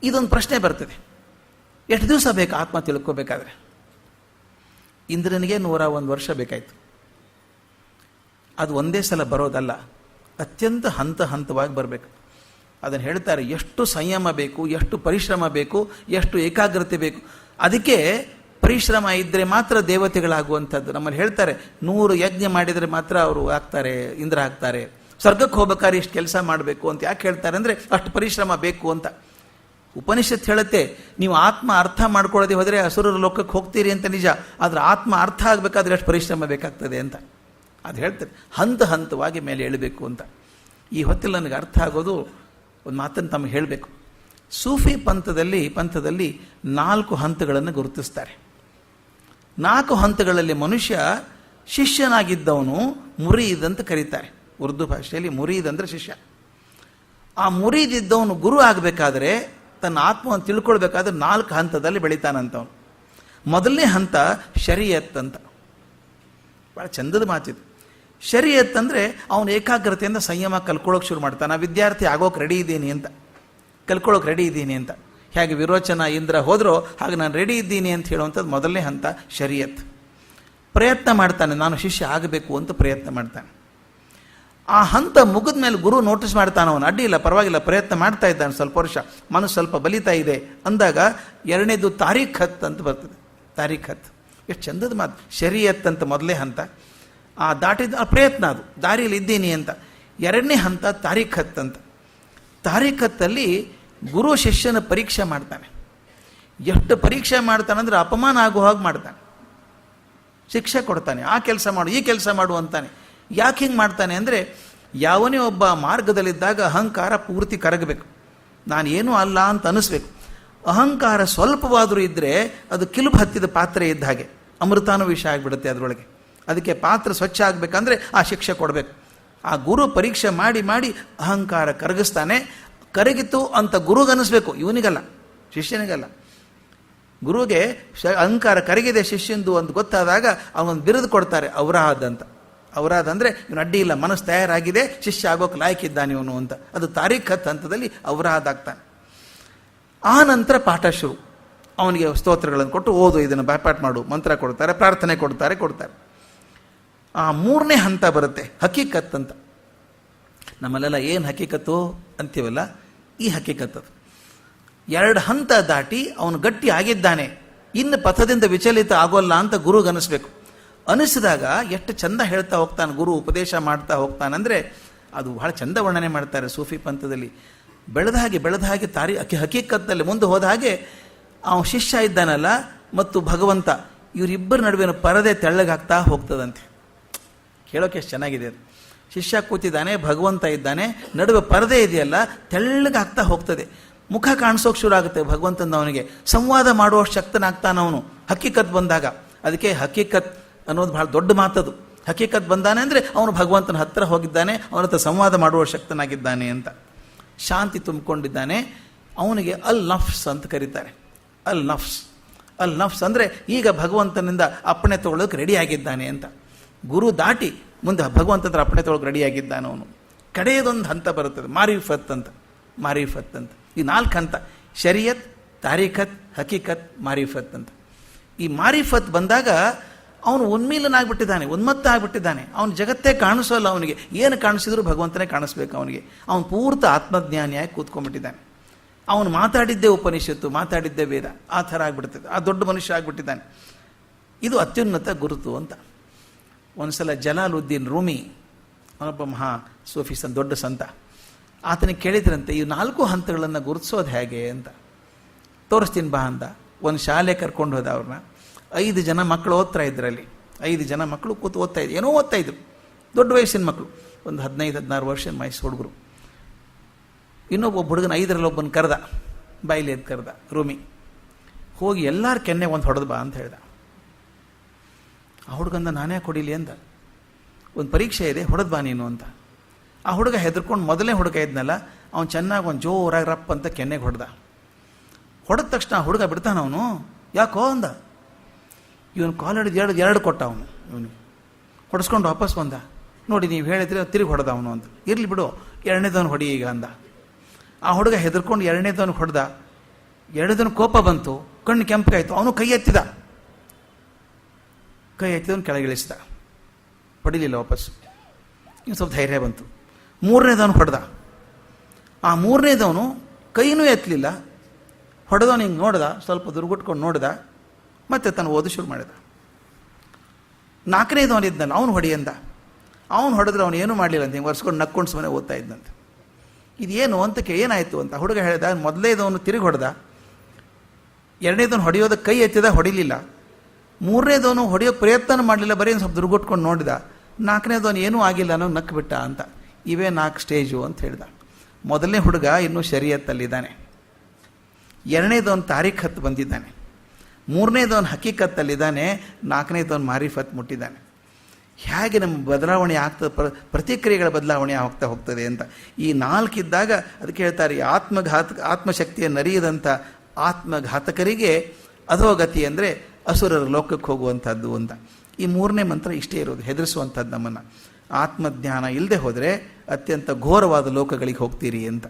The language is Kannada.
ಇದೊಂದು ಪ್ರಶ್ನೆ ಬರ್ತದೆ, ಎಷ್ಟು ದಿವಸ ಬೇಕು ಆತ್ಮ ತಿಳ್ಕೋಬೇಕಾದ್ರೆ? ಇಂದ್ರನಿಗೆ 101 ವರ್ಷ ಬೇಕಾಯಿತು. ಅದು ಒಂದೇ ಸಲ ಬರೋದಲ್ಲ, ಅತ್ಯಂತ ಹಂತ ಹಂತವಾಗಿ ಬರಬೇಕು. ಅದನ್ನು ಹೇಳ್ತಾರೆ, ಎಷ್ಟು ಸಂಯಮ ಬೇಕು, ಎಷ್ಟು ಪರಿಶ್ರಮ ಬೇಕು, ಎಷ್ಟು ಏಕಾಗ್ರತೆ ಬೇಕು. ಅದಕ್ಕೆ ಪರಿಶ್ರಮ ಇದ್ದರೆ ಮಾತ್ರ ದೇವತೆಗಳಾಗುವಂಥದ್ದು. ನಮ್ಮಲ್ಲಿ ಹೇಳ್ತಾರೆ 100 ಯಜ್ಞ ಮಾಡಿದರೆ ಮಾತ್ರ ಅವರು ಆಗ್ತಾರೆ, ಇಂದ್ರ ಆಗ್ತಾರೆ. ಸ್ವರ್ಗಕ್ಕೆ ಹೋಗ್ಬೇಕಾದ್ರೆ ಇಷ್ಟು ಕೆಲಸ ಮಾಡಬೇಕು ಅಂತ ಯಾಕೆ ಹೇಳ್ತಾರೆ ಅಂದರೆ ಅಷ್ಟು ಪರಿಶ್ರಮ ಬೇಕು ಅಂತ. ಉಪನಿಷತ್ ಹೇಳುತ್ತೆ, ನೀವು ಆತ್ಮ ಅರ್ಥ ಮಾಡ್ಕೊಳ್ಳದೆ ಹೋದರೆ ಅಸುರರ ಲೋಕಕ್ಕೆ ಹೋಗ್ತೀರಿ ಅಂತ ನಿಜ, ಆದರೆ ಆತ್ಮ ಅರ್ಥ ಆಗಬೇಕಾದ್ರೆ ಎಷ್ಟು ಪರಿಶ್ರಮ ಬೇಕಾಗ್ತದೆ ಅಂತ ಅದು ಹೇಳ್ತಾರೆ. ಹಂತ ಹಂತವಾಗಿ ಮೇಲೆ ಏಳಬೇಕು ಅಂತ. ಈ ಹೊತ್ತಲ್ಲಿ ನನಗೆ ಅರ್ಥ ಆಗೋದು ಒಂದು ಮಾತನ್ನು ತಮಗೆ ಹೇಳಬೇಕು. ಸೂಫಿ ಪಂಥದಲ್ಲಿ 4 ಹಂತಗಳನ್ನು ಗುರುತಿಸ್ತಾರೆ. 4 ಹಂತಗಳಲ್ಲಿ ಮನುಷ್ಯ ಶಿಷ್ಯನಾಗಿದ್ದವನು ಮುರೀದ್ ಅಂತ ಕರೀತಾರೆ. ಉರ್ದು ಭಾಷೆಯಲ್ಲಿ ಮುರೀದ್ ಅಂದರೆ ಶಿಷ್ಯ. ಆ ಮುರೀದ್ ಇದ್ದವನು ಗುರು ಆಗಬೇಕಾದ್ರೆ, ತನ್ನ ಆತ್ಮವನ್ನು ತಿಳ್ಕೊಳ್ಬೇಕಾದ್ರೆ 4 ಹಂತದಲ್ಲಿ ಬೆಳಿತಾನಂತವನು. ಮೊದಲನೇ ಹಂತ ಶರೀಯತ್ ಅಂತ. ಭಾಳ ಚಂದದ ಮಾತಿದು. ಶರೀಯತ್ ಅಂದರೆ ಅವನು ಏಕಾಗ್ರತೆಯಿಂದ ಸಂಯಮ ಕಲ್ಕೊಳ್ಳೋಕೆ ಶುರು ಮಾಡ್ತಾನೆ. ವಿದ್ಯಾರ್ಥಿ ಆಗೋಕೆ ರೆಡಿ ಇದ್ದೀನಿ ಅಂತ, ಕಲ್ಕೊಳ್ಳೋಕೆ ರೆಡಿ ಇದ್ದೀನಿ ಅಂತ. ಹೇಗೆ ವಿರೋಚನ ಇಂದ್ರ ಹೋದರೂ ಹಾಗೆ ನಾನು ರೆಡಿ ಇದ್ದೀನಿ ಅಂತ ಹೇಳುವಂಥದ್ದು ಮೊದಲನೇ ಹಂತ ಶರೀಯತ್. ಪ್ರಯತ್ನ ಮಾಡ್ತಾನೆ, ನಾನು ಶಿಷ್ಯ ಆಗಬೇಕು ಅಂತ ಪ್ರಯತ್ನ ಮಾಡ್ತಾನೆ. ಆ ಹಂತ ಮುಗಿದ ಮೇಲೆ ಗುರು ನೋಟಿಸ್ ಮಾಡ್ತಾನೆ, ಅವನು ಅಡ್ಡಿ ಇಲ್ಲ, ಪರವಾಗಿಲ್ಲ, ಪ್ರಯತ್ನ ಮಾಡ್ತಾ ಇದ್ದಾನೆ, ಸ್ವಲ್ಪ ವರ್ಷ ಮನಸ್ಸು ಸ್ವಲ್ಪ ಬಲಿತಾ ಇದೆ ಅಂದಾಗ ಎರಡನೇದು ತಾರೀಖತ್ ಅಂತ ಬರ್ತದೆ. ತಾರೀಖತ್ ಎಷ್ಟು ಚಂದದ ಮಾತು. ಶರೀಯತ್ ಅಂತ ಮೊದಲೇ ಹಂತ, ಆ ದಾಟಿದ ಪ್ರಯತ್ನ, ಅದು ದಾರಿಯಲ್ಲಿ ಇದ್ದೀನಿ ಅಂತ. ಎರಡನೇ ಹಂತ ತಾರೀಖತ್ ಅಂತ. ತಾರೀಖತ್ತಲ್ಲಿ ಗುರು ಶಿಷ್ಯನ ಪರೀಕ್ಷೆ ಮಾಡ್ತಾನೆ. ಎಷ್ಟು ಪರೀಕ್ಷೆ ಮಾಡ್ತಾನೆ ಅಂದರೆ ಅಪಮಾನ ಆಗೋ ಹಾಗೆ ಮಾಡ್ತಾನೆ, ಶಿಕ್ಷೆ ಕೊಡ್ತಾನೆ. ಆ ಕೆಲಸ ಮಾಡು, ಈ ಕೆಲಸ ಮಾಡು ಅಂತಾನೆ. ಯಾಕೆ ಹಿಂಗೆ ಮಾಡ್ತಾನೆ ಅಂದರೆ, ಯಾವನೇ ಒಬ್ಬ ಮಾರ್ಗದಲ್ಲಿದ್ದಾಗ ಅಹಂಕಾರ ಪೂರ್ತಿ ಕರಗಬೇಕು, ನಾನು ಏನೂ ಅಲ್ಲ ಅಂತ ಅನಿಸ್ಬೇಕು. ಅಹಂಕಾರ ಸ್ವಲ್ಪವಾದರೂ ಇದ್ದರೆ ಅದು ಕಿಲುಬು ಹತ್ತಿದ ಪಾತ್ರೆ ಇದ್ದ ಹಾಗೆ, ಅಮೃತಾನು ವಿಷ ಆಗಿಬಿಡುತ್ತೆ ಅದರೊಳಗೆ. ಅದಕ್ಕೆ ಪಾತ್ರ ಸ್ವಚ್ಛ ಆಗಬೇಕಂದ್ರೆ ಆ ಶಿಕ್ಷೆ ಕೊಡಬೇಕು. ಆ ಗುರು ಪರೀಕ್ಷೆ ಮಾಡಿ ಮಾಡಿ ಅಹಂಕಾರ ಕರಗಿಸ್ತಾನೆ. ಕರಗಿತು ಅಂತ ಗುರುಗನ್ನಿಸ್ಬೇಕು, ಇವನಿಗಲ್ಲ, ಶಿಷ್ಯನಿಗಲ್ಲ. ಗುರುಗೆ ಅಹಂಕಾರ ಕರಗಿದೆ ಶಿಷ್ಯಂದು ಅಂತ ಗೊತ್ತಾದಾಗ ಅವನೊಂದು ಬಿರುದು ಕೊಡ್ತಾರೆ, ಔರಾದ್ ಅಂತ. ಔರಾದ್ ಅಂದರೆ ಇವನು ಅಡ್ಡಿ ಇಲ್ಲ, ಮನಸ್ಸು ತಯಾರಾಗಿದೆ, ಶಿಷ್ಯ ಆಗೋಕೆ ಲಾಯಕ್ಕಿದ್ದಾನೆ ಇವನು ಅಂತ. ಅದು ತಾರೀಖತ್ ಹಂತದಲ್ಲಿ ಔರಾದ್ ಆಗ್ತಾನೆ. ಆ ನಂತರ ಪಾಠ ಶುರು. ಅವನಿಗೆ ಸ್ತೋತ್ರಗಳನ್ನು ಕೊಟ್ಟು ಓದು, ಇದನ್ನು ಬಾಯ್ಪಾಠ ಮಾಡು, ಮಂತ್ರ ಕೊಡ್ತಾರೆ, ಪ್ರಾರ್ಥನೆ ಕೊಡ್ತಾರೆ. ಆ ಮೂರನೇ ಹಂತ ಬರುತ್ತೆ, ಹಕೀಕತ್ ಅಂತ. ನಮ್ಮಲ್ಲೆಲ್ಲ ಏನು ಹಕೀಕತ್ತು ಅಂತೀವಲ್ಲ, ಈ ಹಕೀಕತ್ತದು. 2 ಹಂತ ದಾಟಿ ಅವನು ಗಟ್ಟಿ ಆಗಿದ್ದಾನೆ, ಇನ್ನು ಪಥದಿಂದ ವಿಚಲಿತ ಆಗೋಲ್ಲ ಅಂತ ಗುರುಗನಿಸ್ಬೇಕು. ಅನಿಸಿದಾಗ ಎಷ್ಟು ಚಂದ ಹೇಳ್ತಾ ಹೋಗ್ತಾನೆ ಗುರು, ಉಪದೇಶ ಮಾಡ್ತಾ ಹೋಗ್ತಾನಂದರೆ ಅದು ಬಹಳ ಚಂದ ವರ್ಣನೆ ಮಾಡ್ತಾರೆ ಸೂಫಿ ಪಂಥದಲ್ಲಿ. ಬೆಳೆದ ಹಾಗೆ ಹಕೀಕತ್ತಲ್ಲಿ ಮುಂದೆ ಹೋದ ಹಾಗೆ ಅವನು ಶಿಷ್ಯ ಇದ್ದಾನಲ್ಲ ಮತ್ತು ಭಗವಂತ, ಇವರಿಬ್ಬರ ನಡುವಿನ ಪರದೆ ತೆಳ್ಳಗಾಗ್ತಾ ಹೋಗ್ತದಂತೆ. ಕೇಳೋಕೆ ಎಷ್ಟು ಚೆನ್ನಾಗಿದೆ ಅದು. ಶಿಷ್ಯ ಕೂತಿದ್ದಾನೆ, ಭಗವಂತ ಇದ್ದಾನೆ, ನಡುವೆ ಪರದೆ ಇದೆಯಲ್ಲ, ತೆಳ್ಳಗಾಗ್ತಾ ಹೋಗ್ತದೆ. ಮುಖ ಕಾಣಿಸೋಕೆ ಶುರು ಆಗುತ್ತೆ ಭಗವಂತನ. ಅವನಿಗೆ ಸಂವಾದ ಮಾಡುವಷ್ಟು ಶಕ್ತನಾಗ್ತಾನೆ ಅವನು ಹಕೀಕತ್ ಬಂದಾಗ. ಅದಕ್ಕೆ ಹಕೀಕತ್ ಅನ್ನೋದು ಭಾಳ ದೊಡ್ಡ ಮಾತದು. ಹಕೀಕತ್ ಬಂದಾನೆ ಅಂದರೆ ಅವನು ಭಗವಂತನ ಹತ್ತಿರ ಹೋಗಿದ್ದಾನೆ, ಅವನ ಹತ್ರ ಸಂವಾದ ಮಾಡುವ ಶಕ್ತನಾಗಿದ್ದಾನೆ ಅಂತ. ಶಾಂತಿ ತುಂಬಿಕೊಂಡಿದ್ದಾನೆ. ಅವನಿಗೆ ಅಲ್ ನಫ್ಸ್ ಅಂತ ಕರೀತಾರೆ. ಅಲ್ ನಫ್ಸ್ ಅಂದರೆ ಈಗ ಭಗವಂತನಿಂದ ಅಪ್ಪಣೆ ತೊಗೊಳ್ಳೋಕೆ ರೆಡಿಯಾಗಿದ್ದಾನೆ ಅಂತ. ಗುರು ದಾಟಿ ಮುಂದೆ ಭಗವಂತನ ಅಪ್ಪಣೆ ತೊಗೊಳಕ್ಕೆ ರೆಡಿಯಾಗಿದ್ದಾನೆ ಅವನು. ಕಡೆಯದೊಂದು ಹಂತ ಬರುತ್ತದೆ, ಮಾರಿಫತ್ ಅಂತ. ಈ 4 ಹಂತ: ಶರೀಯತ್, ತಾರೀಖತ್, ಹಕೀಕತ್, ಮಾರಿಫತ್ ಅಂತ. ಈ ಮಾರಿಫತ್ ಬಂದಾಗ ಅವನು ಉನ್ಮೀಲನಾಗ್ಬಿಟ್ಟಿದ್ದಾನೆ, ಉನ್ಮತ್ತ ಆಗಿಬಿಟ್ಟಿದ್ದಾನೆ. ಅವನ ಜಗತ್ತೇ ಕಾಣಿಸೋಲ್ಲ ಅವನಿಗೆ. ಏನು ಕಾಣಿಸಿದ್ರು ಭಗವಂತನೇ ಕಾಣಿಸ್ಬೇಕು ಅವನಿಗೆ. ಅವನು ಪೂರ್ತಿ ಆತ್ಮಜ್ಞಾನಿಯಾಗಿ ಕೂತ್ಕೊಂಡ್ಬಿಟ್ಟಿದ್ದಾನೆ. ಅವನು ಮಾತಾಡಿದ್ದೇ ಉಪನಿಷತ್ತು, ಮಾತಾಡಿದ್ದೇ ವೇದ, ಆ ಥರ ಆಗಿಬಿಡ್ತದೆ. ಆ ದೊಡ್ಡ ಮನುಷ್ಯ ಆಗಿಬಿಟ್ಟಿದ್ದಾನೆ. ಇದು ಅತ್ಯುನ್ನತ ಗುರುತು ಅಂತ. ಒಂದ್ಸಲ ಜಲಾಲುದ್ದೀನ್ ರೂಮಿ, ಅವನೊಬ್ಬ ಮಹಾ ಸೂಫಿ ದೊಡ್ಡ ಸಂತ, ಆತನಿಗೆ ಕೇಳಿದ್ರಂತೆ, ಈ 4 ಹಂತಗಳನ್ನು ಗುರುತಿಸೋದು ಹೇಗೆ ಅಂತ. ತೋರಿಸ್ತೀನಿ ಬಾ ಅಂದ. ಒಂದು ಶಾಲೆ ಕರ್ಕೊಂಡು ಹೋದ ಅವ್ರನ್ನ. 5 ಜನ ಮಕ್ಕಳು ಓದ್ತಾ ಇದ್ರಲ್ಲಿ. 5 ಜನ ಮಕ್ಕಳು ಕೂತು ಓದ್ತಾ ಇದ್ರು, ಏನೋ ಓದ್ತಾ ಇದ್ರು. ದೊಡ್ಡ ವಯಸ್ಸಿನ ಮಕ್ಕಳು, ಒಂದು 15-16 ವರ್ಷದ ವಯಸ್ಸು ಹುಡುಗರು. ಇನ್ನೊಬ್ಬ ಹುಡುಗನ 5ರಲ್ಲಿ ಒಬ್ಬನ ಕರೆದ, ಬಾಯಿಲಿ ಎದ್ದು ಕರೆದ ರೂಮಿ. ಹೋಗಿ ಎಲ್ಲರ ಕೆನ್ನೆ ಒಂದು ಹೊಡೆದು ಬಾ ಅಂತ ಹೇಳ್ದ. ಆ ಹುಡುಗಂದ ನಾನೇ ಕೊಡಿಲಿ ಅಂದ. ಒಂದು ಪರೀಕ್ಷೆ ಇದೆ, ಹೊಡೆದು ಬಾ ನೀನು ಅಂತ. ಆ ಹುಡುಗ ಹೆದರ್ಕೊಂಡು, ಮೊದಲನೇ ಹುಡುಗ ಇದ್ನಲ್ಲ ಅವ್ನು ಚೆನ್ನಾಗಿ ಒಂದು ಜೋರಾಗಿ ರಪ್ಪ ಅಂತ ಕೆನ್ನೆಗೆ ಹೊಡೆದ ತಕ್ಷಣ ಆ ಹುಡುಗ ಬಿಡ್ತಾನ ಅವನು. ಯಾಕೋ ಅಂದ. ಇವನು ಕಾಲ್ ಹಿಡಿದು ಎರಡು ಕೊಟ್ಟ ಅವನು. ಇವನು ಹೊಡೆಸ್ಕೊಂಡು ವಾಪಸ್ ಬಂದ. ನೋಡಿ ನೀವು ಹೇಳಿದ್ರೆ ತಿರುಗಿ ಹೊಡೆದ ಅವನು ಅಂತ. ಇರಲಿ ಬಿಡು, 2ನೇದವನು ಹೊಡಿ ಈಗ ಅಂದ. ಆ ಹುಡುಗ ಹೆದರ್ಕೊಂಡು 2ನೇದವನು ಹೊಡೆದ. ಎರಡದನ್ನು ಕೋಪ ಬಂತು, ಕಣ್ಣು ಕೆಂಪಗಾಯಿತು, ಅವನು ಕೈ ಎತ್ತಿದ, ಕೈ ಎತ್ತಿದವನು ಕೆಳಗಿಳಿಸಿದ, ಹೊಡಿಲಿಲ್ಲ ವಾಪಸ್ಸು. ಇನ್ನು ಸ್ವಲ್ಪ ಧೈರ್ಯ ಬಂತು. ಮೂರನೇದವನು ಹೊಡೆದ. ಆ ಮೂರನೇದವನು ಕೈನೂ ಎತ್ತಲಿಲ್ಲ, ಹೊಡೆದವನು ಹಿಂಗೆ ನೋಡ್ದ, ಸ್ವಲ್ಪ ದುರ್ಗುಟ್ಕೊಂಡು ನೋಡ್ದ, ಮತ್ತೆ ತಾನು ಓದು ಶುರು ಮಾಡಿದ. ನಾಲ್ಕನೇದವನು ಇದ್ನಲ್ಲ, ಅವನು ಹೊಡಿಯಂದ. ಅವನು ಹೊಡೆದ್ರೆ ಅವನು ಏನೂ ಮಾಡಲಿಲ್ಲ ಅಂತ, ಹಿಂಗೆ ಒರೆಸ್ಕೊಂಡು ನಕ್ಕೊಂಡು ಸುಮ್ಮನೆ ಓದ್ತಾ ಇದ್ದಂತೆ. ಇದೇನು ಅಂತ ಏನಾಯಿತು ಅಂತ ಹುಡುಗ ಹೇಳಿದ. ಮೊದಲನೇದವನು ತಿರುಗಿ ಹೊಡೆದ, ಎರಡನೇದವನು ಹೊಡೆಯೋದಕ್ಕೆ ಕೈ ಎತ್ತಿದ, ಹೊಡಿಲಿಲ್ಲ. ಮೂರನೇದವನು ಹೊಡೆಯೋಕ್ಕೆ ಪ್ರಯತ್ನ ಮಾಡಲಿಲ್ಲ, ಬರೀ ಸ್ವಲ್ಪ ದುರ್ಗುಟ್ಕೊಂಡು ನೋಡಿದ. ನಾಲ್ಕನೇದವನು ಏನೂ ಆಗಿಲ್ಲ ಅನ್ನೋ ನಕ್ಬಿಟ್ಟ ಅಂತ. ಇವೇ 4 ಸ್ಟೇಜು ಅಂತ ಹೇಳ್ದ. ಮೊದಲನೇ ಹುಡುಗ ಇನ್ನೂ ಶರೀಯತ್ತಲ್ಲಿದ್ದಾನೆ, ಎರಡನೇದವನು ತಾರೀಖ್ ಹತ್ತು ಬಂದಿದ್ದಾನೆ, ಮೂರನೇದವನು ಹಕೀಕತ್ತಲ್ಲಿದ್ದಾನೆ, ನಾಲ್ಕನೇದವನು ಮಾರಿಫತ್ ಮುಟ್ಟಿದ್ದಾನೆ. ಹೇಗೆ ನಮ್ಮ ಬದಲಾವಣೆ ಆಗ್ತದೆ, ಪ್ರತಿಕ್ರಿಯೆಗಳ ಬದಲಾವಣೆ ಆಗ್ತಾ ಹೋಗ್ತದೆ ಅಂತ ಈ 4 ಇದ್ದಾಗ ಅದಕ್ಕೆ ಹೇಳ್ತಾರೆ, ಆತ್ಮಶಕ್ತಿಯನ್ನು ಅರಿಯದಂಥ ಆತ್ಮಘಾತಕರಿಗೆ ಅಧೋಗತಿ ಅಂದರೆ ಅಸುರರ ಲೋಕಕ್ಕೆ ಹೋಗುವಂಥದ್ದು ಅಂತ. ಈ 3ನೇ ಮಂತ್ರ ಇಷ್ಟೇ ಇರೋದು, ಹೆದರಿಸುವಂಥದ್ದು ನಮ್ಮನ್ನು. ಆತ್ಮಜ್ಞಾನ ಇಲ್ಲದೆ ಹೋದರೆ ಅತ್ಯಂತ ಘೋರವಾದ ಲೋಕಗಳಿಗೆ ಹೋಗ್ತೀರಿ ಅಂತ.